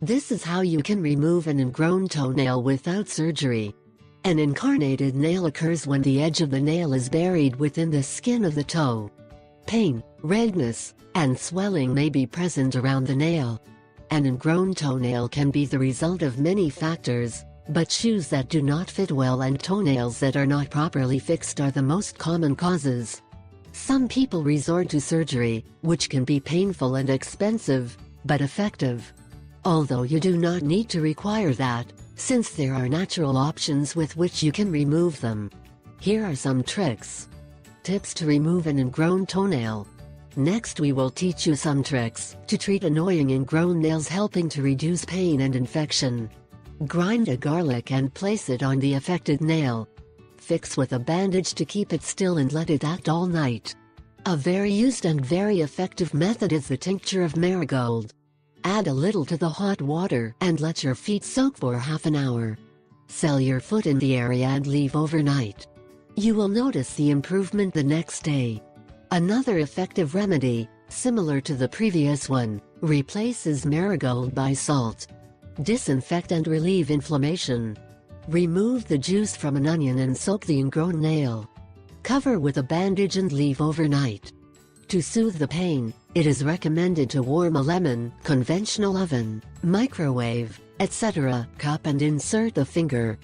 This is how you can remove an ingrown toenail without surgery. An incarnated nail occurs when the edge of the nail is buried within the skin of the toe. Pain, redness, and swelling may be present around the nail. An ingrown toenail can be the result of many factors, but shoes that do not fit well and toenails that are not properly fixed are the most common causes. Some people resort to surgery, which can be painful and expensive, but effective. Although you do not need to require that, since there are natural options with which you can remove them. Here are some tricks. Tips to remove an ingrown toenail. Next we will teach you some tricks to treat annoying ingrown nails, helping to reduce pain and infection. Grind a garlic and place it on the affected nail. Fix with a bandage to keep it still and let it act all night. A very used and very effective method is the tincture of marigold. Add a little to the hot water and let your feet soak for half an hour. Seal your foot in the area and leave overnight. You will notice the improvement the next day. Another effective remedy, similar to the previous one, replaces marigold by salt. Disinfect and relieve inflammation. Remove the juice from an onion and soak the ingrown nail. Cover with a bandage and leave overnight. To soothe the pain, it is recommended to warm a lemon, conventional oven, microwave, etc. cup and insert the finger.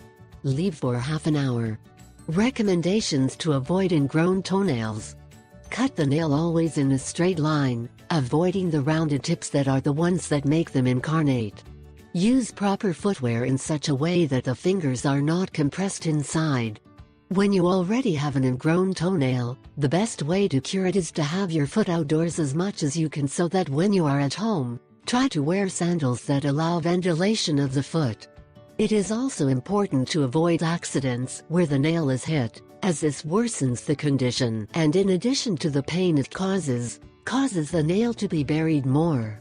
Leave for half an hour. Recommendations to avoid ingrown toenails. Cut the nail always in a straight line, avoiding the rounded tips that are the ones that make them incarnate. Use proper footwear in such a way that the fingers are not compressed inside. When you already have an ingrown toenail, the best way to cure it is to have your foot outdoors as much as you can, so that when you are at home, try to wear sandals that allow ventilation of the foot. It is also important to avoid accidents where the nail is hit, as this worsens the condition and, in addition to the pain it causes the nail to be buried more.